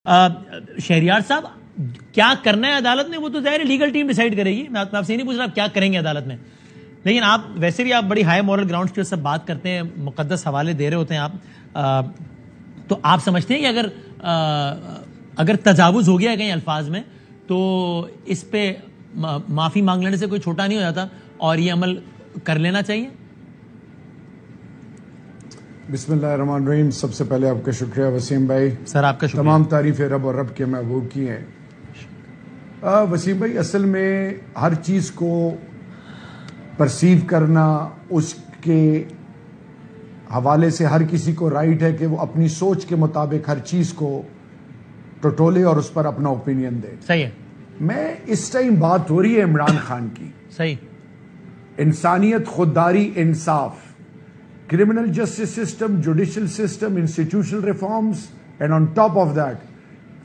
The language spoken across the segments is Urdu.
شہریار صاحب کیا کرنا ہے عدالت نے وہ تو ظاہر ہے لیگل ٹیم ڈیسائیڈ کرے گی. میں آپ سے نہیں پوچھ رہا آپ کیا کریں گے عدالت میں, لیکن آپ ویسے بھی آپ بڑی ہائی مورل گراؤنڈز کے سب بات کرتے ہیں, مقدس حوالے دے رہے ہوتے ہیں آپ, تو آپ سمجھتے ہیں کہ اگر تجاوز ہو گیا کہیں الفاظ میں تو اس پہ معافی مانگ لینے سے کوئی چھوٹا نہیں ہو جاتا اور یہ عمل کر لینا چاہیے؟ بسم اللہ الرحمن الرحیم. سب سے پہلے آپ کا شکریہ وسیم بھائی. سر آپ کا شکریہ. تمام تعریفیں رب اور رب کے محبوب کی ہیں. وسیم بھائی, اصل میں ہر چیز کو پرسیو کرنا, اس کے حوالے سے ہر کسی کو رائٹ ہے کہ وہ اپنی سوچ کے مطابق ہر چیز کو ٹٹولے اور اس پر اپنا اوپینین دے. صحیح ہے. میں اس ٹائم بات ہو رہی ہے عمران خان کی. صحیح. انسانیت, خودداری, انصاف, criminal justice system, judicial system, institutional reforms, and on top of that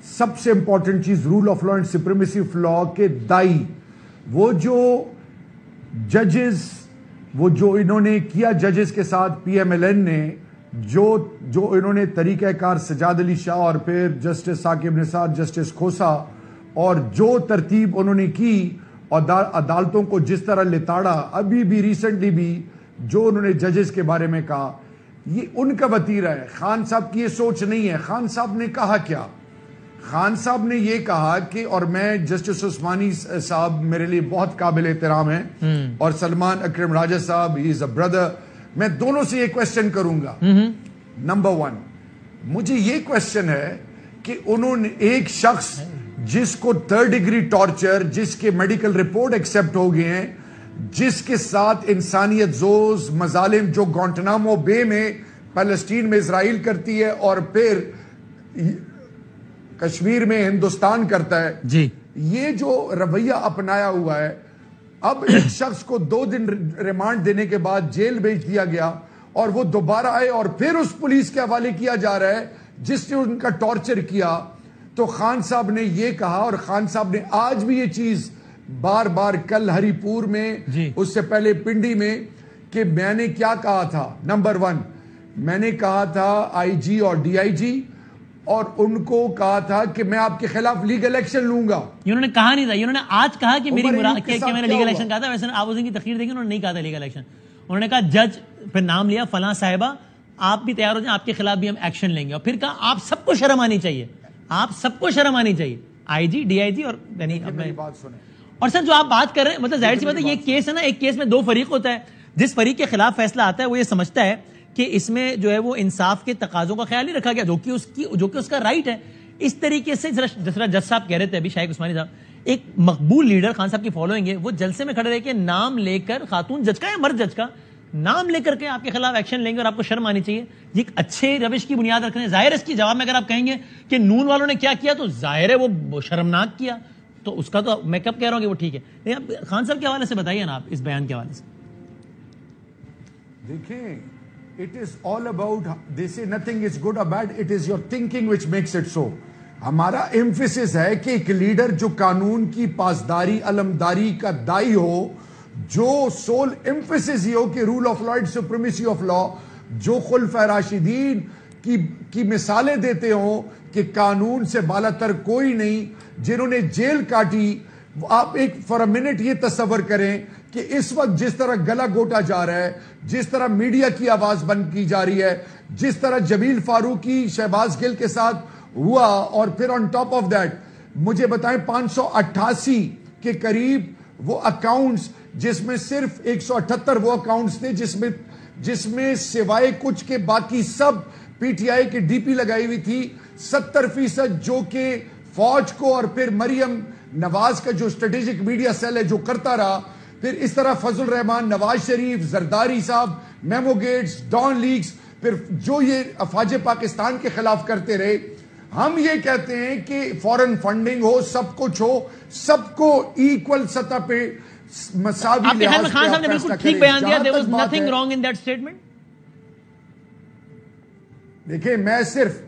سب سے امپورٹنٹ چیز rule of law and supremacy of law کے دائی. وہ جو ججز, وہ جو انہوں نے کیا ججز کے ساتھ پی ایم ایل این نے, جو انہوں نے طریقہ کار سجاد علی شاہ اور پھر جسٹس ثاقب نثار, جسٹس کھوسا, اور جو ترتیب انہوں نے کی اور عدالتوں کو جس طرح لتاڑا, ابھی بھی ریسنٹلی بھی جو انہوں نے ججز کے بارے میں کہا, یہ ان کا وتیرہ ہے. خان صاحب کی یہ سوچ نہیں ہے. خان صاحب نے کہا کیا؟ خان صاحب نے یہ کہا کہ, اور میں جسٹس عثمانی صاحب میرے لیے بہت قابل احترام ہیں, اور سلمان اکرم راجہ صاحب, ہی از اے بردر, میں دونوں سے یہ کوشچن کروں گا. نمبر 1, مجھے یہ کوشچن ہے کہ انہوں نے ایک شخص جس کو 3rd ڈگری ٹارچر, جس کے میڈیکل رپورٹ ایکسپٹ ہو گئے ہیں, جس کے ساتھ انسانیت زوز مظالم جو گوانٹنامو بے میں فلسطین میں اسرائیل کرتی ہے اور پھر کشمیر میں ہندوستان کرتا ہے, جی, یہ جو رویہ اپنایا ہوا ہے, اب ایک شخص کو 2 دن ریمانڈ دینے کے بعد جیل بھیج دیا گیا اور وہ دوبارہ آئے اور پھر اس پولیس کے حوالے کیا جا رہا ہے جس نے ان کا ٹارچر کیا. تو خان صاحب نے یہ کہا, اور خان صاحب نے آج بھی یہ چیز بار بار, کل ہری پور میں, اس سے پہلے پنڈی میں, کہ میں نے کیا کہا تھا. نمبر 1, میں نے کہا تھا آئی جی اور ڈی آئی جی, اور ان کو کہا تھا کہ میں آپ کے خلاف لیگل ایکشن لوں گا. انہوں نے کہا نہیں تھا, انہوں نے آج کہا کہ میں نے لیگل ایکشن کہا تھا. ویسے آپ اس کی تقریر دیکھیں, انہوں نے نہیں کہا تھا لیگل ایکشن. انہوں نے کہا جج, پھر نام لیا فلاں صاحبہ, آپ بھی تیار ہو جائیں, آپ کے خلاف بھی ہم ایکشن لیں گے. اور پھر کہا آپ سب کو شرم آنی چاہیے, آپ سب کو شرم آنی چاہیے, آئی جی, ڈی آئی جی, اور بات سنیں. اور سر جو آپ بات کر رہے ہیں, مطلب ظاہر سی بات ہے, یہ کیس ہے نا, ایک کیس میں 2 فریق ہوتا ہے. جس فریق کے خلاف فیصلہ آتا ہے وہ یہ سمجھتا ہے کہ اس میں جو ہے وہ انصاف کے تقاضوں کا خیال نہیں رکھا گیا, جو کہ اس کا رائٹ ہے. اس طریقے سے جس طرح جج صاحب کہہ رہے تھے ابھی, شائق عثمانی صاحب, ایک مقبول لیڈر خان صاحب کی فالوئنگ ہے, وہ جلسے میں کھڑے رہے کہ نام لے کر, خاتون جج کا یا مرد جج کا نام لے کر کے آپ کے خلاف ایکشن لیں گے اور آپ کو شرم آنی چاہیے. یہ ایک اچھے روش کی بنیاد رکھ رہے ہیں. ظاہر ہے اس کی جواب میں اگر آپ کہیں گے کہ نون والوں نے کیا کیا, تو ظاہر ہے وہ شرمناک کیا, تو اس کا تو میں کب کہہ رہا ہوں کہ وہ ٹھیک ہے. لیکن خان صاحب کے حوالے سے بتائیے نا آپ اس بیان کے حوالے سے. دیکھیں, it is all about, they say nothing is good or bad, it is your thinking which makes it so. ہمارا ایمفیسس ہے کہ ایک لیڈر جو قانون کی پاسداری, علمداری کا دائی ہو, جو سول ایمفیسس یہ ہو کہ rule of law and supremacy of law, جو خلفائے راشدین کی مثالیں دیتے ہوں کہ قانون سے بالا تر کوئی نہیں, جنہوں نے جیل کاٹی. آپ ایک فار اے منٹ یہ تصور کریں کہ اس وقت جس طرح گلا گھوٹا جا رہا ہے, جس طرح میڈیا کی آواز بند کی جا رہی ہے, جس طرح جمیل فاروقی شہباز گل کے ساتھ ہوا, اور پھر آن ٹاپ آف دیٹ مجھے بتائیں 588 کے قریب وہ اکاؤنٹس, جس میں صرف 178 وہ اکاؤنٹس تھے جس میں سوائے کچھ کے باقی سب پی ٹی آئی کی ڈی پی لگائی ہوئی تھی. 70% جو کہ فوج کو, اور پھر مریم نواز کا جو اسٹریٹجک میڈیا سیل ہے جو کرتا رہا. پھر اس طرح فضل الرحمان, نواز شریف, زرداری صاحب, میمو گیٹس, ڈان لیکس, پھر جو یہ افواج پاکستان کے خلاف کرتے رہے. ہم یہ کہتے ہیں کہ فورن فنڈنگ ہو, سب کچھ ہو, سب کو ایکول سطح پہ مساوی لحاظ سے خان صاحب نے بالکل ٹھیک بیان دیا. there was nothing wrong in that statement. دیکھیں, میں صرف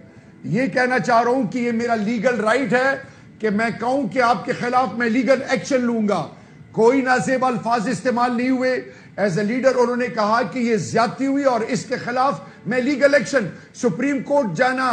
یہ کہنا چاہ رہا ہوں کہ یہ میرا لیگل رائٹ ہے کہ میں کہوں کہ آپ کے خلاف میں لیگل ایکشن لوں گا. کوئی نازیب الفاظ استعمال نہیں ہوئے. ایز اے لیڈر انہوں نے کہا کہ یہ زیادتی ہوئی اور اس کے خلاف میں لیگل ایکشن. سپریم کورٹ جانا,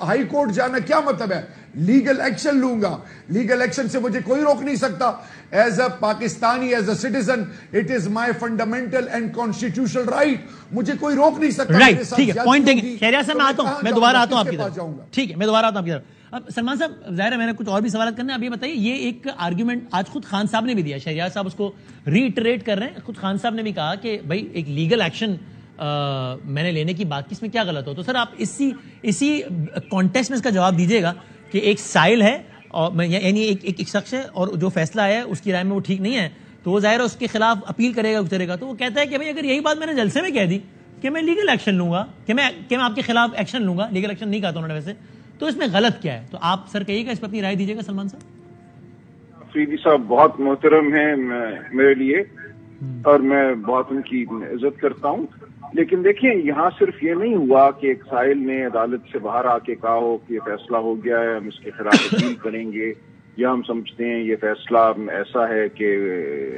ہائی کورٹ جانا کیا مطلب ہے؟ لیگل ایکشن لوں گا. لیگل ایکشن سے مجھے کوئی روک نہیں سکتا. As a Pakistani, as a citizen, it is my fundamental and constitutional right. مجھے کوئی روک نہیں سکتا. رائٹ, ٹھیک ہے, پوائنٹ شہریار صاحب میں آتا ہوں, میں دوبارہ آتا ہوں آپ کی طرف. ٹھیک ہے, میں دوبارہ آتا ہوں آپ کی طرف. اب سلمان صاحب ظاہر ہے میں نے کچھ اور بھی سوالات کرنے ہیں. اب یہ بتائیے, یہ ایک آرگیومنٹ آج خود خان صاحب نے بھی دیا, شہریار صاحب اس کو ری ایٹریٹ کر رہے ہیں. خود خان صاحب نے بھی کہا کہ بھائی ایک لیگل ایکشن میں نے لینے کی بات کی, اس میں کیا غلط ہو. تو سر آپ اسی کانٹیکسٹ میں اس کا جواب دیجیے گا کہ ایک سائل ہے اور یعنی ایک شخص ہے اور جو فیصلہ ہے اس کی رائے میں وہ ٹھیک نہیں ہے, تو وہ ظاہر ہے اس کے خلاف اپیل کرے گا, گزرے گا. تو وہ کہتا ہے کہ بھائی اگر یہی بات میں نے جلسے میں کہہ دی کہ میں لیگل ایکشن لوں گا, کہ میں آپ کے خلاف ایکشن لوں گا, لیگل ایکشن نہیں کہا تھا انہوں نے ویسے, تو اس میں غلط کیا ہے. تو آپ سر کہیے گا, اس پہ اپنی رائے دیجیے گا. سلمان صاحب. فریدی صاحب بہت محترم ہیں میرے لیے اور میں بہت ان کی عزت کرتا ہوں, لیکن دیکھیں یہاں صرف یہ نہیں ہوا کہ ایک سائل نے عدالت سے باہر آ کے کہا ہو کہ یہ فیصلہ ہو گیا ہے, ہم اس کے خلاف اپیل کریں گے, یا ہم سمجھتے ہیں یہ فیصلہ ایسا ہے کہ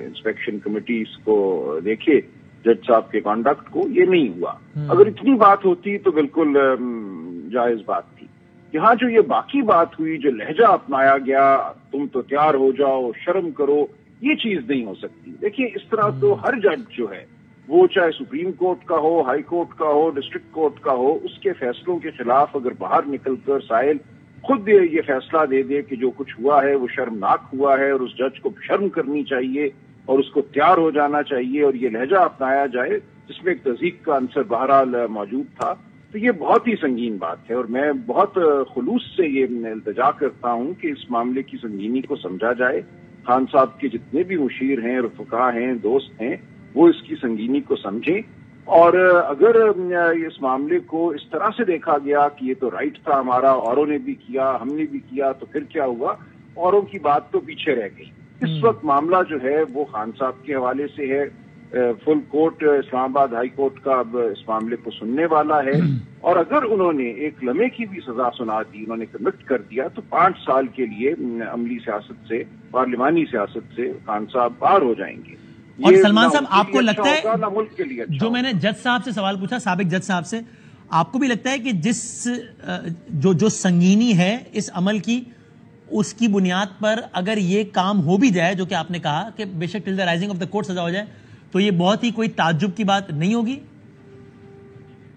انسپیکشن کمیٹی اس کو دیکھے جج صاحب کے کانڈکٹ کو. یہ نہیں ہوا. اگر اتنی بات ہوتی تو بالکل جائز بات تھی. یہاں جو یہ باقی بات ہوئی, جو لہجہ اپنایا گیا, تم تو تیار ہو جاؤ, شرم کرو, یہ چیز نہیں ہو سکتی. دیکھیے اس طرح تو ہر جج جو ہے وہ چاہے سپریم کورٹ کا ہو, ہائی کورٹ کا ہو, ڈسٹرکٹ کورٹ کا ہو, اس کے فیصلوں کے خلاف اگر باہر نکل کر سائل خود یہ فیصلہ دے دے کہ جو کچھ ہوا ہے وہ شرمناک ہوا ہے اور اس جج کو شرم کرنی چاہیے اور اس کو تیار ہو جانا چاہیے اور یہ لہجہ اپنایا جائے جس میں ایک تذیق کا عنصر بہرحال موجود تھا, تو یہ بہت ہی سنگین بات ہے. اور میں بہت خلوص سے یہ التجا کرتا ہوں کہ اس معاملے کی سنگینی کو سمجھا جائے. خان صاحب کے جتنے بھی مشیر ہیں, رفقا ہیں, دوست ہیں, وہ اس کی سنگینی کو سمجھیں. اور اگر اس معاملے کو اس طرح سے دیکھا گیا کہ یہ تو رائٹ تھا ہمارا, اوروں نے بھی کیا, ہم نے بھی کیا, تو پھر کیا ہوا, اوروں کی بات تو پیچھے رہ گئی. اس وقت معاملہ جو ہے وہ خان صاحب کے حوالے سے ہے. فل کورٹ اسلام آباد ہائی کورٹ کا اب اس معاملے کو سننے والا ہے, اور اگر انہوں نے ایک لمحے کی بھی سزا سنا دی, انہوں نے کمٹ کر دیا, تو 5 سال کے لیے عملی سیاست سے, پارلیمانی سیاست سے خان صاحب باہر ہو جائیں گے. اور سلمان صاحب آپ کو لگتا ہے, جو میں نے جج صاحب سے سوال پوچھا, سابق جج صاحب سے, آپ کو بھی لگتا ہے کہ جو سنگینی ہے اس عمل کی, اس کی بنیاد پر اگر یہ کام ہو بھی جائے, جو کہ آپ نے کہا کہ بے شک till the rising of the court سزا ہو جائے, تو یہ بہت ہی کوئی تعجب کی بات نہیں ہوگی؟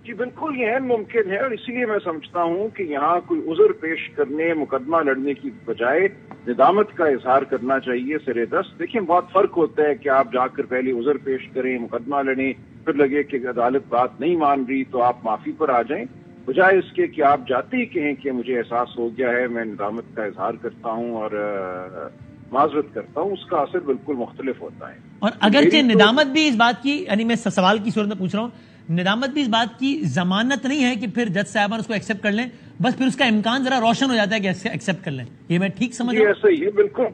جی بالکل یہ ممکن ہے, اور اسی لیے میں سمجھتا ہوں کہ یہاں کوئی عذر پیش کرنے, مقدمہ لڑنے کی بجائے ندامت کا اظہار کرنا چاہیے سرے دست. دیکھیں بہت فرق ہوتا ہے کہ آپ جا کر پہلے عذر پیش کریں, مقدمہ لڑیں, پھر لگے کہ عدالت بات نہیں مان رہی تو آپ معافی پر آ جائیں, بجائے اس کے کہ آپ جاتے ہی کہیں کہ مجھے احساس ہو گیا ہے, میں ندامت کا اظہار کرتا ہوں اور معذرت کرتا ہوں. اس کا اثر بالکل مختلف ہوتا ہے. اور اگرچہ ندامت بھی اس بات کی, یعنی میں سوال کی صورت میں پوچھ رہا ہوں, ندامت بھی اس بات کی ضمانت نہیں ہے کہ پھر جج صاحبان اس کو ایکسپٹ کر لیں, بس پھر اس کا امکان ذرا روشن ہو جاتا ہے کہ ایکسپٹ کر لیں. یہ میں ٹھیک سمجھ رہا ہوں؟ ایسا ہی ہے, بالکل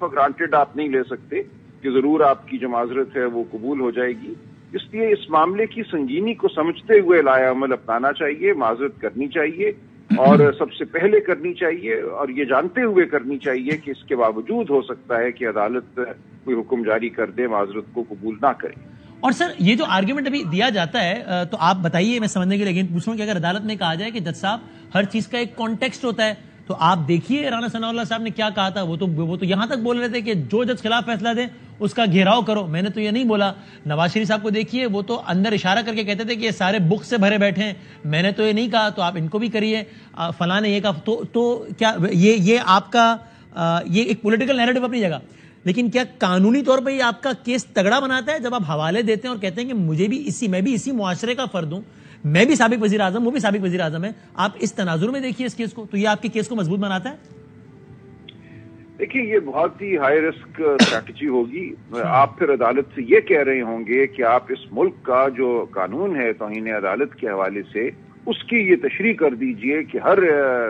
گرانٹیڈ آپ نہیں لے سکتے کہ ضرور آپ کی جو معذرت ہے وہ قبول ہو جائے گی. اس لیے اس معاملے کی سنگینی کو سمجھتے ہوئے لایا عمل اپنانا چاہیے, معذرت کرنی چاہیے, اور سب سے پہلے کرنی چاہیے, اور یہ جانتے ہوئے کرنی چاہیے کہ اس کے باوجود ہو سکتا ہے کہ عدالت کوئی حکم جاری کر دے, معذرت کو قبول نہ کرے. اور سر یہ جو آرگیومنٹ ابھی دیا جاتا ہے, تو آپ بتائیے, میں سمجھنے کے لیے اگین پوچھ رہا ہوں کہ اگر عدالت میں کہا جائے کہ جج صاحب ہر چیز کا ایک کانٹیکسٹ ہوتا ہے, تو آپ دیکھیے رانا ثناء اللہ صاحب نے کیا کہا تھا. وہ تو یہاں تک بول رہے تھے کہ جو جج خلاف فیصلہ دے اس کا گھیراؤ کرو. میں نے تو یہ نہیں بولا. نواز شریف صاحب کو دیکھیے, وہ تو اندر اشارہ کر کے کہتے تھے کہ یہ سارے بک سے بھرے بیٹھے ہیں, میں نے تو یہ نہیں کہا, تو آپ ان کو بھی کریے, فلاں نے یہ کہا. تو کیا یہ آپ کا یہ ایک پولیٹیکل نیریٹو اپنی جگہ, لیکن کیا قانونی طور پہ یہ آپ کا کیس تگڑا بناتا ہے جب آپ حوالے دیتے ہیں اور کہتے ہیں کہ میں بھی اسی معاشرے کا فرد ہوں, میں بھی سابق وزیر اعظم, وہ بھی سابق وزیر اعظم ہے, آپ اس تناظر میں دیکھیے اس کیس کو, تو یہ آپ کے کیس کو مضبوط بناتا ہے؟ دیکھیے یہ بہت ہی ہائی رسک اسٹریٹجی ہوگی. آپ پھر عدالت سے یہ کہہ رہے ہوں گے کہ آپ اس ملک کا جو قانون ہے توہین عدالت کے حوالے سے, اس کی یہ تشریح کر دیجئے کہ ہر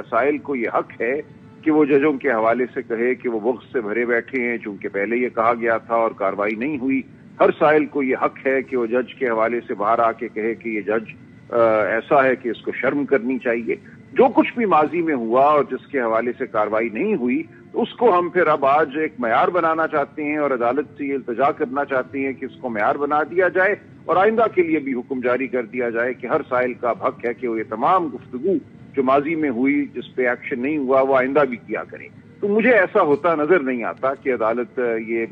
سائل کو یہ حق ہے کہ وہ ججوں کے حوالے سے کہے کہ وہ بغض سے بھرے بیٹھے ہیں, چونکہ پہلے یہ کہا گیا تھا اور کارروائی نہیں ہوئی. ہر سائل کو یہ حق ہے کہ وہ جج کے حوالے سے باہر آ کے کہے کہ یہ جج ایسا ہے کہ اس کو شرم کرنی چاہیے. جو کچھ بھی ماضی میں ہوا اور جس کے حوالے سے کارروائی نہیں ہوئی, اس کو ہم پھر اب آج ایک معیار بنانا چاہتے ہیں اور عدالت سے یہ التجا کرنا چاہتے ہیں کہ اس کو معیار بنا دیا جائے اور آئندہ کے لیے بھی حکم جاری کر دیا جائے کہ ہر سائل کا حق ہے کہ وہ یہ تمام گفتگو جو ماضی میں ہوئی جس پہ ایکشن نہیں ہوا وہ آئندہ بھی کیا کریں. تو مجھے ایسا ہوتا نظر نہیں آتا کہ عدالت یہ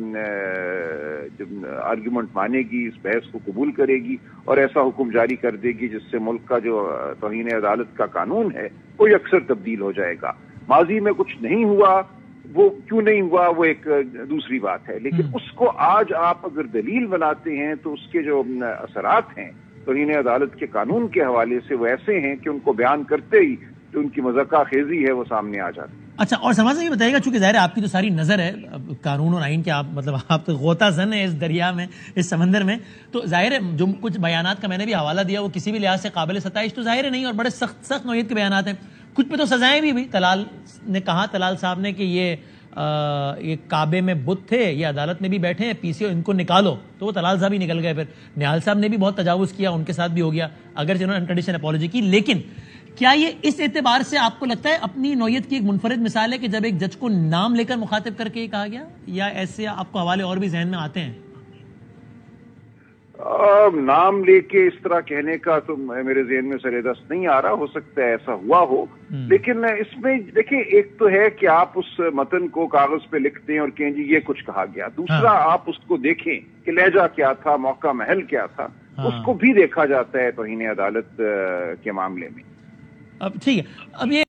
آرگیومنٹ مانے گی, اس بحث کو قبول کرے گی اور ایسا حکم جاری کر دے گی جس سے ملک کا جو توہین عدالت کا قانون ہے وہ اکثر تبدیل ہو جائے گا. ماضی میں کچھ نہیں ہوا, وہ کیوں نہیں ہوا وہ ایک دوسری بات ہے, لیکن اس کو آج آپ اگر دلیل بناتے ہیں تو اس کے جو اثرات ہیں توہین عدالت کے قانون کے حوالے سے وہ ایسے ہیں کہ ان کو بیان کرتے ہی جو ان کی مذاکرہ خیزی ہے وہ سامنے آ جاتی ہے. اچھا, اور سلمان صاحب یہ بتائیے گا, چونکہ ظاہر ہے آپ کی تو ساری نظر ہے قانون اور آئین کے, آپ مطلب آپ تو غوطہ زن ہیں اس دریا میں, اس سمندر میں, تو ظاہر ہے جو کچھ بیانات کا میں نے بھی حوالہ دیا وہ کسی بھی لحاظ سے قابل ستائش تو ظاہر ہے نہیں, اور بڑے سخت نوعیت کے بیانات ہیں. کچھ پہ تو سزائیں بھی ہوئی. طلال نے کہا, طلال صاحب نے, کہ یہ کعبے میں بت تھے, یہ عدالت میں بھی بیٹھے ہیں, پی سی او ان کو نکالو, تو وہ طلال صاحب ہی نکل گئے. پھر نہال صاحب نے بھی بہت تجاوز کیا, ان کے ساتھ بھی ہو گیا, اگر جنہوں نے انکنڈیشن اپالوجی کی. لیکن کیا یہ اس اعتبار سے آپ کو لگتا ہے اپنی نوعیت کی ایک منفرد مثال ہے کہ جب ایک جج کو نام لے کر مخاطب کر کے یہ کہا گیا, یا ایسے آپ کو حوالے اور بھی ذہن میں آتے ہیں؟ نام لے کے اس طرح کہنے کا تو میرے ذہن میں سر دست نہیں آ رہا, ہو سکتا ہے ایسا ہوا ہو, لیکن اس میں دیکھیں ایک تو ہے کہ آپ اس متن کو کاغذ پہ لکھتے ہیں اور کہیں جی یہ کچھ کہا گیا, دوسرا آپ اس کو دیکھیں کہ لہجہ کیا تھا, موقع محل کیا تھا, اس کو بھی دیکھا جاتا ہے توہین عدالت کے معاملے میں. اب ٹھیک ہے, اب یہ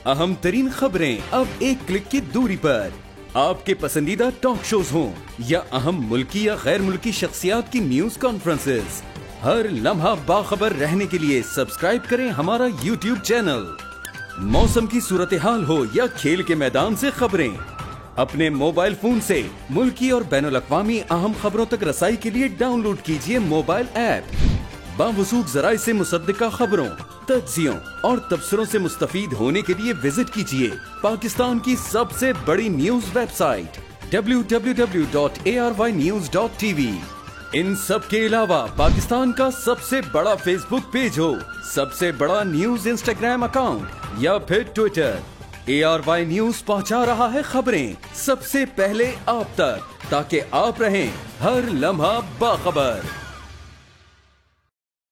اہم ترین خبریں اب ایک کلک کی دوری پر, آپ کے پسندیدہ ٹاک شوز ہوں یا اہم ملکی یا غیر ملکی شخصیات کی نیوز کانفرنسز, ہر لمحہ باخبر رہنے کے لیے سبسکرائب کریں ہمارا یوٹیوب چینل. موسم کی صورتحال ہو یا کھیل کے میدان سے خبریں, اپنے موبائل فون سے ملکی اور بین الاقوامی اہم خبروں تک رسائی کے لیے ڈاؤن لوڈ کیجیے موبائل ایپ. باوثوق ذرائع سے مصدقہ خبروں, تجزیوں اور تبصروں سے مستفید ہونے کے لیے وزٹ کیجیے پاکستان کی سب سے بڑی نیوز ویب سائٹ www.arYnews.tv. ان سب کے علاوہ پاکستان کا سب سے بڑا فیس بک پیج ہو, سب سے بڑا نیوز انسٹاگرام اکاؤنٹ یا پھر ٹویٹر, ARY نیوز پہنچا رہا ہے خبریں سب سے پہلے آپ تک, تاکہ آپ رہیں ہر لمحہ باخبر.